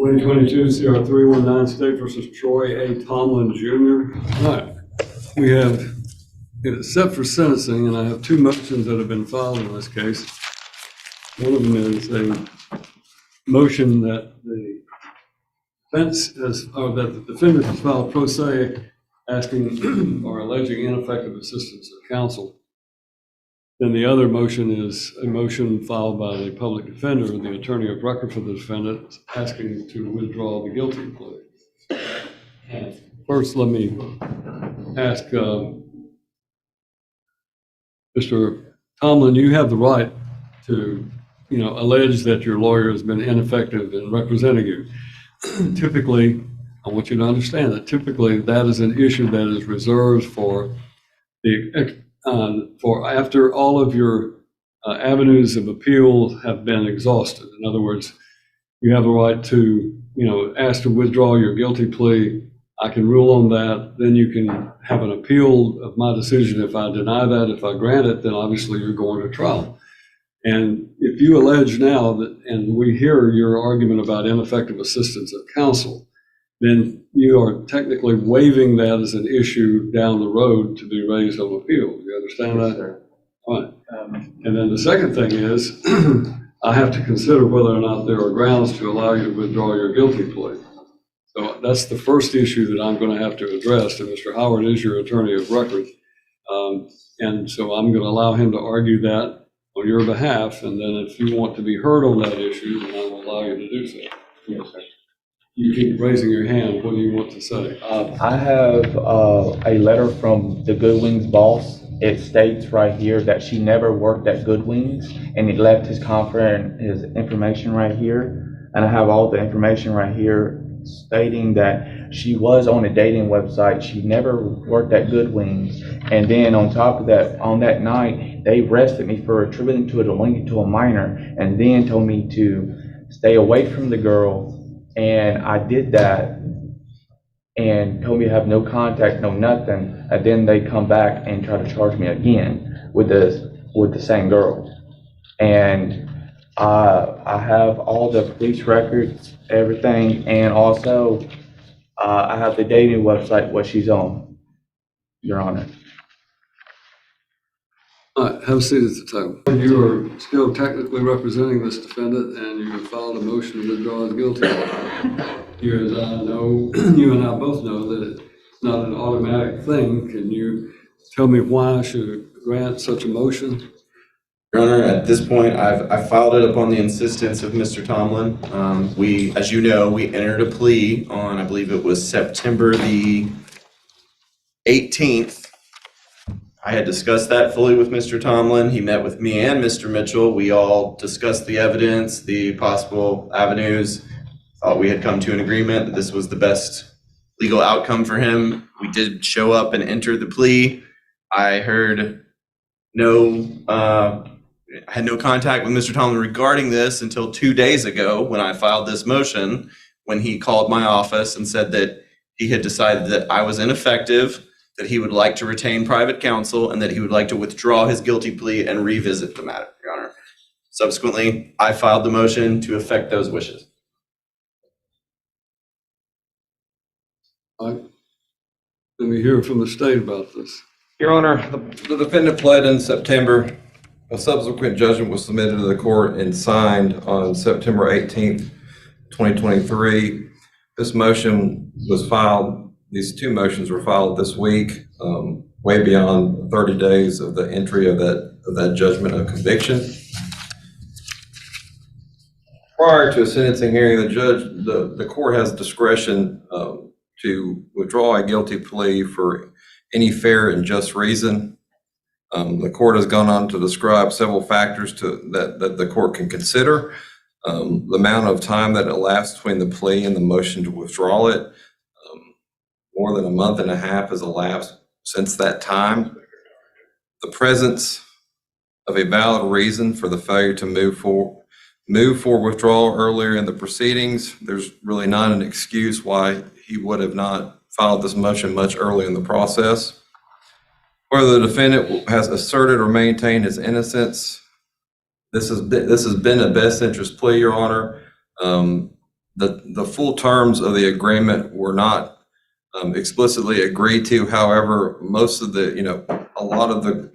2022 CR 319 State versus Troy A. Tomlin Jr. All right, we have it set for sentencing, and I have two motions that have been filed in this case. One of them is a motion that the defense has, or that the defendant has filed pro se asking or alleging ineffective assistance of counsel. Then the other motion is a motion filed by the public defender, the attorney of record for the defendant, asking to withdraw the guilty plea. And first, let me ask Mr. Tomlin, you have the right to, allege that your lawyer has been ineffective in representing you. Typically, I want you to understand that typically that is an issue that is reserved for after all of your avenues of appeal have been exhausted. In other words, you have a right to, ask to withdraw your guilty plea. I can rule on that. Then you can have an appeal of my decision. If I deny that, if I grant it, then obviously you're going to trial. And if you allege now that, and we hear your argument about ineffective assistance of counsel, then you are technically waiving that as an issue down the road to be raised on appeal. You understand that? Sir. All right. And then the second thing is, I have to consider whether or not there are grounds to allow you to withdraw your guilty plea. So that's the first issue that I'm going to have to address. And Mr. Howard is your attorney of record. And so I'm going to allow him to argue that on your behalf. And then if you want to be heard on that issue, then I will allow you to do so. Yes, sir. You keep raising your hand. What do you want to say? I have a letter from the Good Wings boss. It states right here that she never worked at Good Wings, and it left his information right here. And I have all the information right here stating that she was on a dating website. She never worked at Good Wings. And then on top of that, on that night, they arrested me for attributing to a delinquent to a minor, and then told me to stay away from the girl. And I did that, and told me to have no contact, no nothing. And then they come back and try to charge me again with the same girl. And I have all the police records, everything, and also I have the dating website what she's on, Your Honor. All right, have a seat at the table. You are still technically representing this defendant, and you have filed a motion to withdraw his guilty plea. You, as I know, you and I both know that it's not an automatic thing. Can you tell me why I should grant such a motion? Your Honor, at this point, I filed it upon the insistence of Mr. Tomlin. We, as you know, we entered a plea on, I believe it was September the 18th. I had discussed that fully with Mr. Tomlin. He met with me and Mr. Mitchell. We all discussed the evidence, the possible avenues. Thought we had come to an agreement that this was the best legal outcome for him. We did show up and enter the plea. I had no contact with Mr. Tomlin regarding this until 2 days ago when I filed this motion, when he called my office and said that he had decided that I was ineffective, that he would like to retain private counsel, and that he would like to withdraw his guilty plea and revisit the matter, Your Honor. Subsequently, I filed the motion to effect those wishes. All right. Let me hear from the state about this. Your Honor, the defendant pled in September. A subsequent judgment was submitted to the court and signed on September 18th, 2023. This motion was filed. These two motions were filed this week, way beyond 30 days of the entry of that judgment of conviction. Prior to a sentencing hearing, the court has discretion to withdraw a guilty plea for any fair and just reason. The court has gone on to describe several factors that the court can consider. The amount of time that elapsed between the plea and the motion to withdraw it. More than a month and a half has elapsed since that time. The presence of a valid reason for the failure to move for withdrawal earlier in the proceedings. There's really not an excuse why he would have not filed this motion much earlier in the process. Whether the defendant has asserted or maintained his innocence, this has been a best interest plea, Your Honor. the full terms of the agreement were not explicitly agreed to. However, most of a lot of the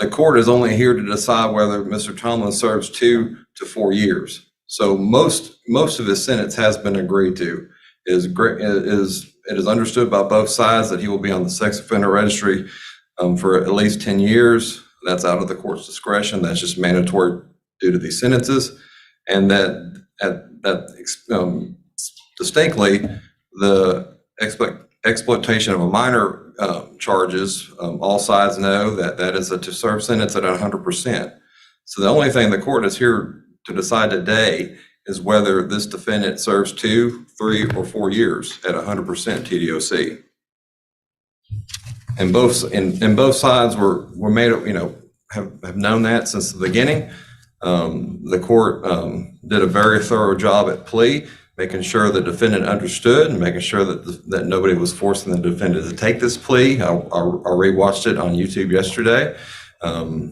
court is only here to decide whether Mr. Tomlin serves 2 to 4 years. So most of his sentence has been agreed to. It is understood by both sides that he will be on the sex offender registry for at least 10 years. That's out of the court's discretion. That's just mandatory due to these sentences. And distinctly, the exploitation of a minor charges, all sides know that is a to serve sentence at 100%. So the only thing the court is here to decide today is whether this defendant serves 2, 3, or 4 years at 100% TDOC. And both sides were made, have known that since the beginning. The court did a very thorough job at plea, making sure the defendant understood and making sure that nobody was forcing the defendant to take this plea. I rewatched it on YouTube yesterday. The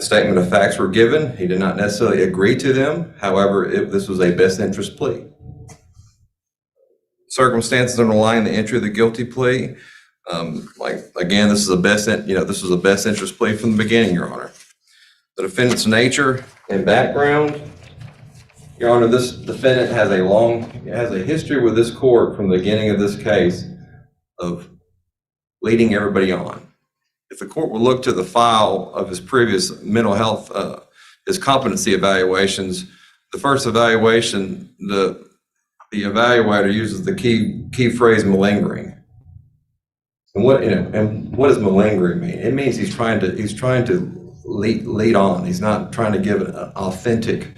statement of facts were given. He did not necessarily agree to them. However, this was a best interest plea. Circumstances underlying the entry of the guilty plea, again, this is a best interest plea from the beginning, Your Honor. The defendant's nature and background, Your Honor, this defendant has a history with this court from the beginning of this case of leading everybody on. If the court will look to the file of his previous mental health, his competency evaluations, the first evaluation, the evaluator uses the key phrase malingering. And what does malingering mean? It means he's trying to lead on. He's not trying to give an authentic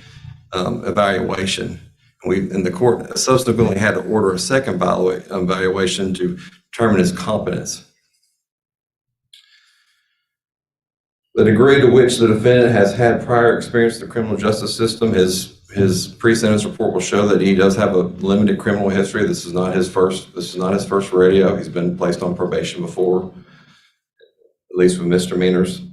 evaluation. And the court subsequently had to order a second evaluation to determine his competence. The degree to which the defendant has had prior experience in the criminal justice system, his pre-sentence report will show that he does have a limited criminal history. This is not his first rodeo. He's been placed on probation before, at least with misdemeanors.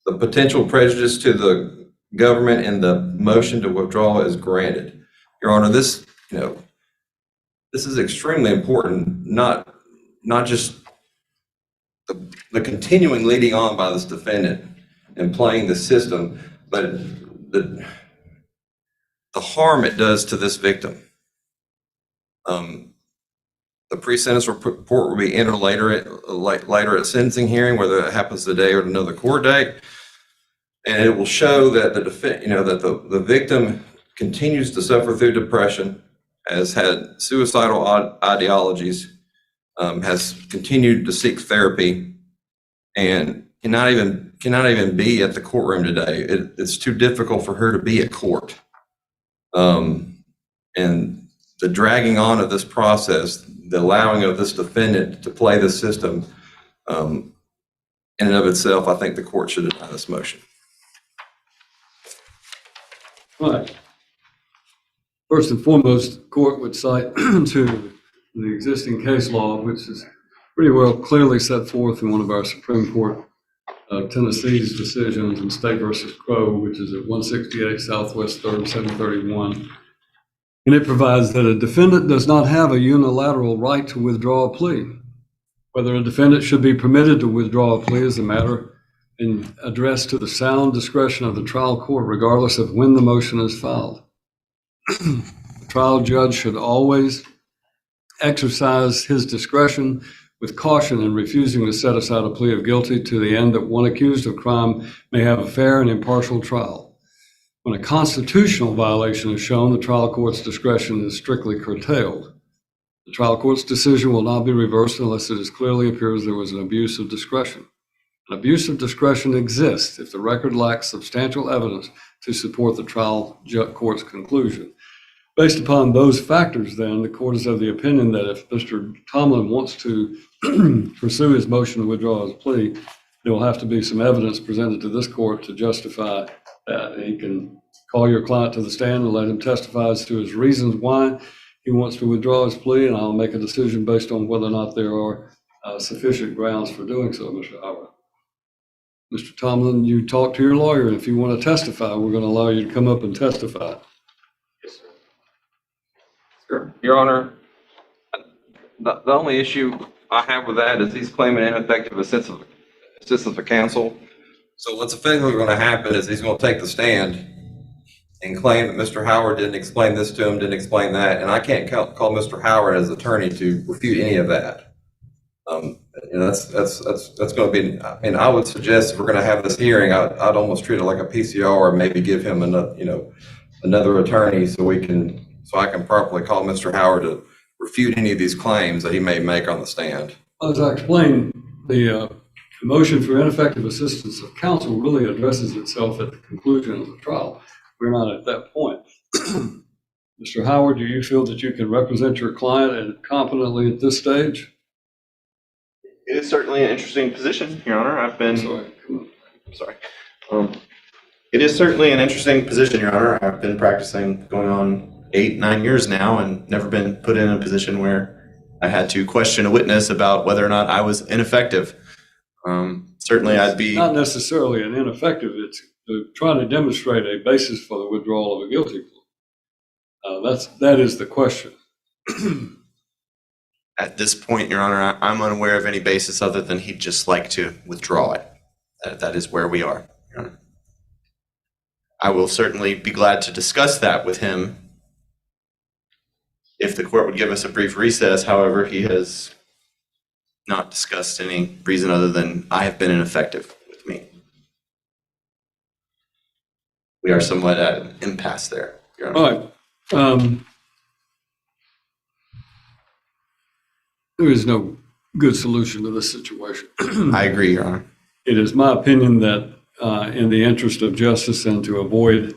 The potential prejudice to the government and the motion to withdraw is granted. Your Honor, this is extremely important, not just the continuing leading on by this defendant and playing the system, but the harm it does to this victim. The pre-sentence report will be entered later at sentencing hearing, whether it happens today or at another court date, and it will show that the victim continues to suffer through depression, has had suicidal ideologies, has continued to seek therapy, and cannot even be at the courtroom today. It's too difficult for her to be at court. And the dragging on of this process, the allowing of this defendant to play the system, in and of itself, I think the court should deny this motion. All right. First and foremost, the court would cite to the existing case law, which is pretty well clearly set forth in one of our Supreme Court Tennessee's decisions in State versus Crow, which is at 168 Southwest 3rd, 731. And it provides that a defendant does not have a unilateral right to withdraw a plea. Whether a defendant should be permitted to withdraw a plea is a matter addressed to the sound discretion of the trial court, regardless of when the motion is filed. The trial judge should always exercise his discretion with caution in refusing to set aside a plea of guilty to the end that one accused of crime may have a fair and impartial trial. When a constitutional violation is shown, the trial court's discretion is strictly curtailed. The trial court's decision will not be reversed unless it clearly appears there was an abuse of discretion. An abuse of discretion exists if the record lacks substantial evidence to support the trial court's conclusion. Based upon those factors, then, the court is of the opinion that if Mr. Tomlin wants to pursue his motion to withdraw his plea, there will have to be some evidence presented to this court to justify that. He can call your client to the stand and let him testify as to his reasons why he wants to withdraw his plea, and I'll make a decision based on whether or not there are sufficient grounds for doing so, Mr. Howard. Mr. Tomlin, you talk to your lawyer, and if you want to testify, we're going to allow you to come up and testify. Your Honor, the only issue I have with that is he's claiming ineffective assistance of counsel. So what's effectively going to happen is he's going to take the stand and claim that Mr. Howard didn't explain this to him, didn't explain that, and I can't call Mr. Howard as attorney to refute any of that. That's going to be. I mean, I would suggest if we're going to have this hearing, I'd almost treat it like a PCR, or maybe give him another attorney so I can properly call Mr. Howard to refute any of these claims that he may make on the stand. As I explained, the motion for ineffective assistance of counsel really addresses itself at the conclusion of the trial. We're not at that point. Mr. Howard, do you feel that you can represent your client competently at this stage? It is certainly an interesting position, Your Honor. It is certainly an interesting position, Your Honor. I've been practicing going on 8-9 years now and never been put in a position where I had to question a witness about whether or not I was ineffective. Certainly I'd be... Not necessarily an ineffective, it's trying to demonstrate a basis for the withdrawal of a guilty plea. That is the question. At this point, Your Honor, I'm unaware of any basis other than he'd just like to withdraw it. That is where we are, Your Honor. I will certainly be glad to discuss that with him if the court would give us a brief recess. However, he has not discussed any reason other than I have been ineffective with me. We are somewhat at an impasse there, Your Honor. All right. There is no good solution to this situation. I agree, Your Honor. It is my opinion that in the interest of justice and to avoid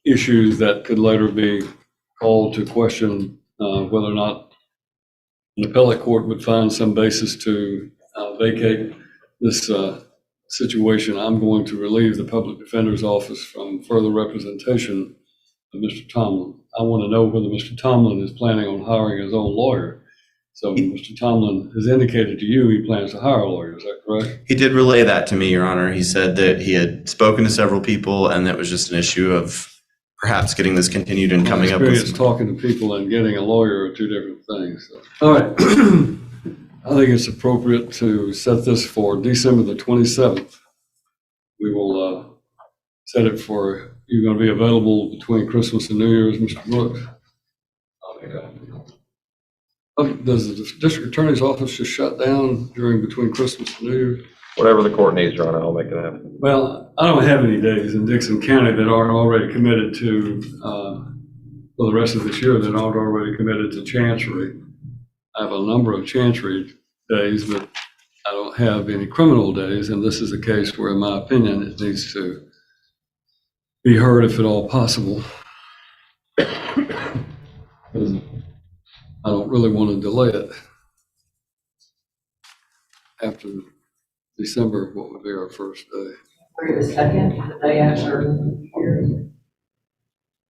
issues that could later be called to question whether or not an appellate court would find some basis to vacate this situation, I'm going to relieve the public defender's office from further representation of Mr. Tomlin. I want to know whether Mr. Tomlin is planning on hiring his own lawyer. So Mr. Tomlin has indicated to you he plans to hire a lawyer, is that correct? He did relay that to me, Your Honor. He said that he had spoken to several people and that was just an issue of perhaps getting this continued and coming up with experience talking to people and getting a lawyer are two different things. So. All right. I think it's appropriate to set this for December the 27th. We will set it for, you're going to be available between Christmas and New Year's, Mr. Brooks? Does the district attorney's office just shut down between Christmas and New Year's? Whatever the court needs, Your Honor, I'll make it happen. Well, I don't have any days in Dixon County that aren't already committed to, for the rest of this year, that aren't already committed to Chancery. I have a number of Chancery days, but I don't have any criminal days, and this is a case where, in my opinion, it needs to be heard if at all possible. I don't really want to delay it. After December, what would be our first day? January the 2nd, the day after New Year's.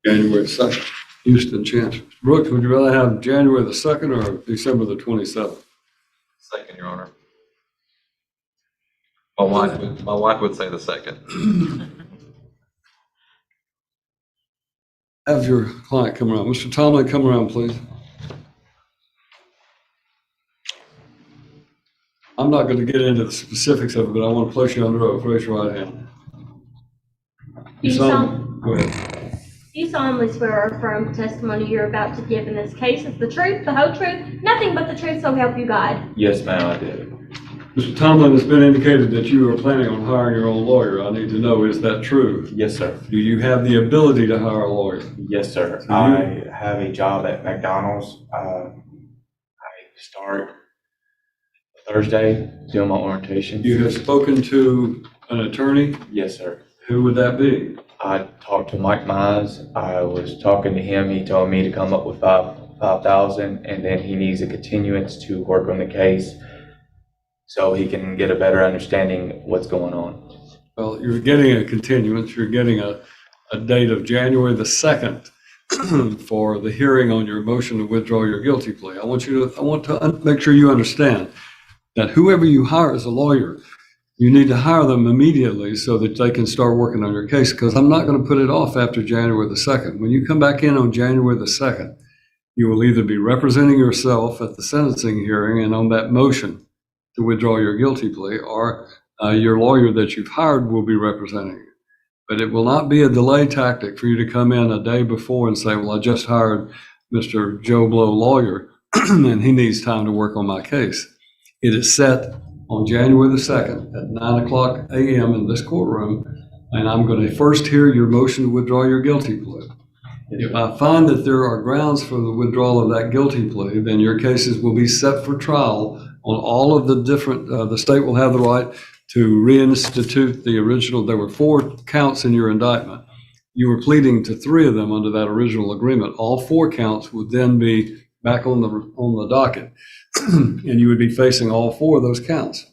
January 2nd, Houston Chancery. Brooks, would you rather have January the 2nd or December the 27th? Second, Your Honor. My wife would say the second. Have your client come around. Mr. Tomlin, come around, please. I'm not going to get into the specifics of it, but I want to place you under oath. Raise your right hand. Go ahead. You solemnly swear or affirm the testimony you're about to give in this case is the truth, the whole truth, nothing but the truth, so help you God. Yes, ma'am, I did. Mr. Tomlin, it's been indicated that you are planning on hiring your own lawyer. I need to know, is that true? Yes, sir. Do you have the ability to hire a lawyer? Yes, sir. So I have a job at McDonald's. I start Thursday, doing my orientation. You have spoken to an attorney? Yes, sir. Who would that be? I talked to Mike Mize. I was talking to him. He told me to come up with $5,000, and then he needs a continuance to work on the case so he can get a better understanding what's going on. Well, you're getting a continuance. You're getting a date of January the 2nd for the hearing on your motion to withdraw your guilty plea. I want to make sure you understand that whoever you hire as a lawyer, you need to hire them immediately so that they can start working on your case, because I'm not going to put it off after January the 2nd. When you come back in on January the 2nd, You will either be representing yourself at the sentencing hearing and on that motion to withdraw your guilty plea, or your lawyer that you've hired will be representing you. But it will not be a delay tactic for you to come in a day before and say, well, I just hired Mr. Joe Blow lawyer and he needs time to work on my case. It is set on January the 2nd at 9:00 a.m. in this courtroom, and I'm going to first hear your motion to withdraw your guilty plea. If I find that there are grounds for the withdrawal of that guilty plea, then your cases will be set for trial on all of the different, the state will have the right to reinstitute the original. There were 4 counts in your indictment. You were pleading to 3 of them under that original agreement. All 4 counts would then be back on the docket, and you would be facing all 4 of those counts.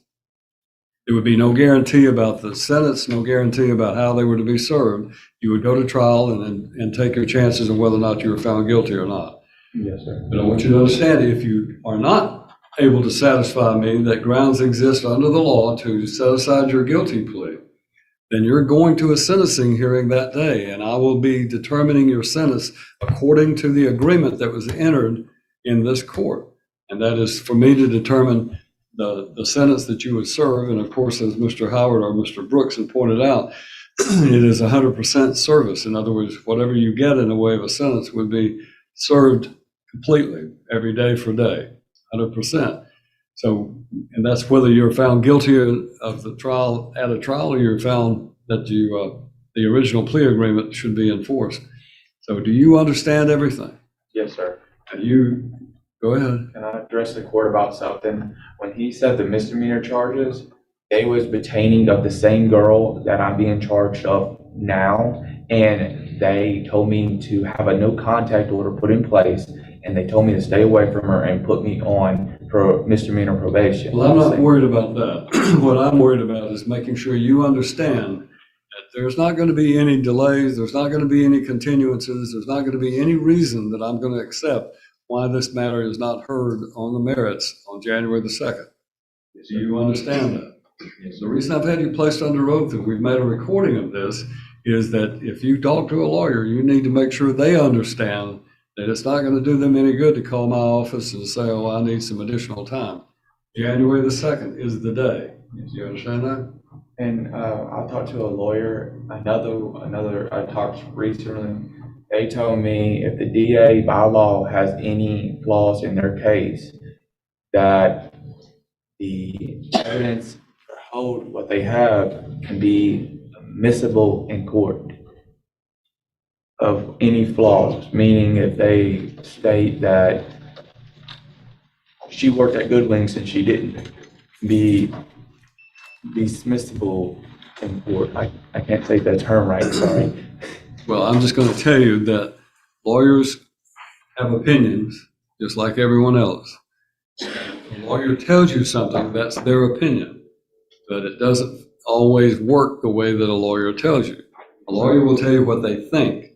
There would be no guarantee about the sentence, no guarantee about how they were to be served. You would go to trial and take your chances on whether or not you were found guilty or not. Yes, sir. But I want you to understand, if you are not able to satisfy me that grounds exist under the law to set aside your guilty plea, then you're going to a sentencing hearing that day, and I will be determining your sentence according to the agreement that was entered in this court. And that is for me to determine the sentence that you would serve. And of course, as Mr. Howard or Mr. Brooks had pointed out, it is 100% service. In other words, whatever you get in the way of a sentence would be served completely every day for day, 100%. So, and that's whether you're found guilty of the trial at a trial or you're found that the original plea agreement should be enforced. So do you understand everything? Yes, sir. Go ahead. Can I address the court about something? When he said the misdemeanor charges, they was pertaining of the same girl that I'm being charged of now. And they told me to have a no contact order put in place. And they told me to stay away from her and put me on misdemeanor probation. Well, I'm not worried about that. What I'm worried about is making sure you understand that there's not going to be any delays. There's not going to be any continuances. There's not going to be any reason that I'm going to accept why this matter is not heard on the merits on January the 2nd. Do you understand that? The reason I've had you placed under oath and we've made a recording of this is that if you talk to a lawyer, you need to make sure they understand that it's not going to do them any good to call my office and say, oh, I need some additional time. January the 2nd is the day. Do you understand that? And I talked to a lawyer, another I talked recently. They told me if the DA by law has any flaws in their case, that the evidence or hold what they have can be admissible in court of any flaws, meaning if they state that she worked at Goodwings and she didn't, be dismissible in court. I can't say the term right, sorry. Well, I'm just going to tell you that lawyers have opinions just like everyone else. A lawyer tells you something, that's their opinion, but it doesn't always work the way that a lawyer tells you. A lawyer will tell you what they think,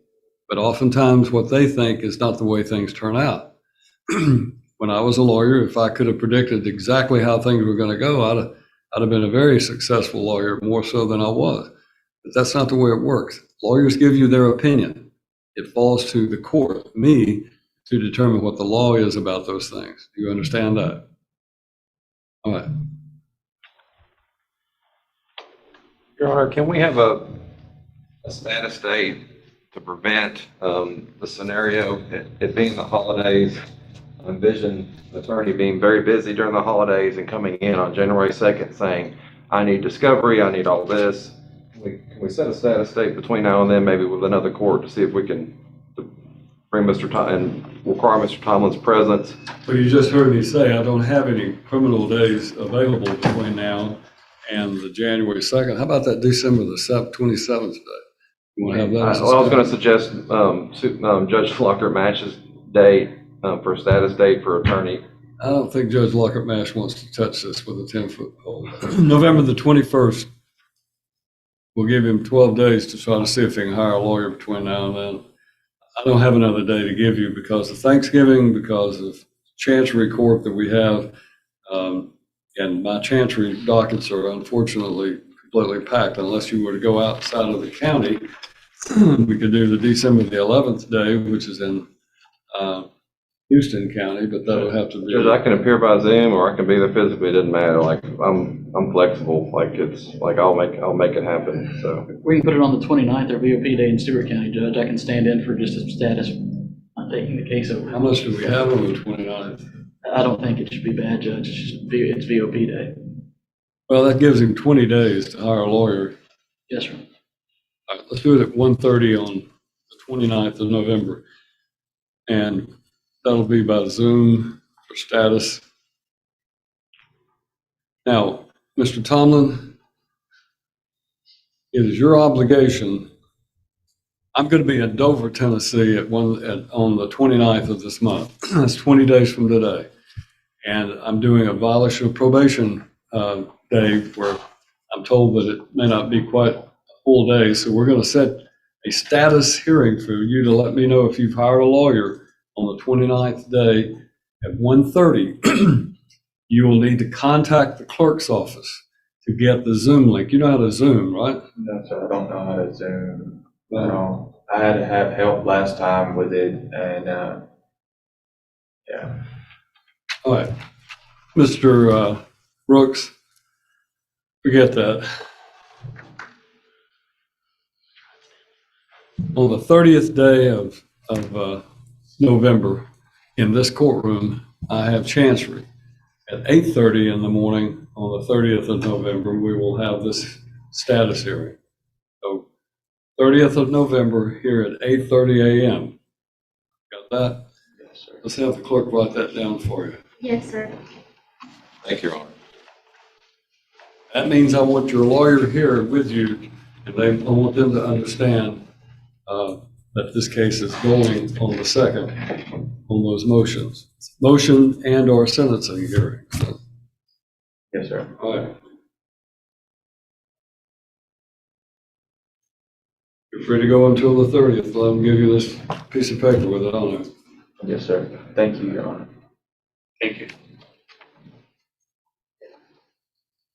but oftentimes what they think is not the way things turn out. When I was a lawyer, if I could have predicted exactly how things were going to go, I'd have been a very successful lawyer, more so than I was. But that's not the way it works. Lawyers give you their opinion. It falls to the court, me, to determine what the law is about those things. Do you understand that? All right. Your Honor, can we have a status date to prevent the scenario, it being the holidays? I envision the attorney being very busy during the holidays and coming in on January 2nd saying, I need discovery, I need all this. Can we set a status date between now and then, maybe with another court, to see if we can bring Mr. and require Mr. Tomlin's presence? Well, you just heard me say I don't have any criminal days available between now and the January 2nd. How about that December the 27th day? You want to have that? As a Well, I was going to suggest Judge Lockhart Match's date for a status date for attorney. I don't think Judge Lockhart Mash wants to touch this with a 10-foot pole. November the 21st, we'll give him 12 days to try to see if he can hire a lawyer between now and then. I don't have another day to give you because of Thanksgiving, because of Chancery Court that we have, and my Chancery dockets are unfortunately completely packed. Unless you were to go outside of the county, we could do the December the 11th day, which is in Houston County, but that'll have to be. Judge, I can appear by Zoom or I can be there physically. It doesn't matter. Like I'm flexible. Like it's like I'll make it happen. So We can put it on the 29th or VOP day in Stewart County, Judge. I can stand in for just a status on taking the case over. How much do we have on the 29th? I don't think it should be bad, Judge. It's just, it's VOP day. Well, that gives him 20 days to hire a lawyer. Yes, sir. All right, let's do it at 1:30 on the 29th of November. And that'll be by Zoom for status. Now, Mr. Tomlin, it is your obligation. I'm going to be in Dover, Tennessee on the 29th of this month. That's 20 days from today. And I'm doing a violation of probation day where I'm told that it may not be quite a full day. So we're going to set a status hearing for you to let me know if you've hired a lawyer on the 29th day at 1:30. You will need to contact the clerk's office to get the Zoom link. You know how to Zoom, right? No, sir, I don't know how to Zoom. No, I had to have help last time with it, and yeah. All right. Mr. Brooks, forget that. On the 30th day of November, in this courtroom, I have Chancery. At 8:30 in the morning on the 30th of November, we will have this status hearing. So 30th of November here at 8:30 a.m. Got that? Yes, sir. Let's have the clerk write that down for you. Yes, sir. Thank you, Your Honor. That means I want your lawyer here with you, and I want them to understand that this case is going on the 2nd on those motions. Motion and or sentencing hearing. So, Yes, sir. all right. You're free to go until the 30th. Let them give you this piece of paper with it on it. Yes, sir. Thank you, Your Honor. Thank you.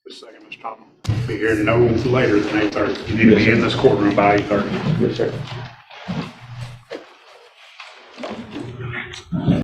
Just a second, Mr. Tomlin. Be here no later than 8:30. You need to be in this courtroom by 8:30. Yes, sir.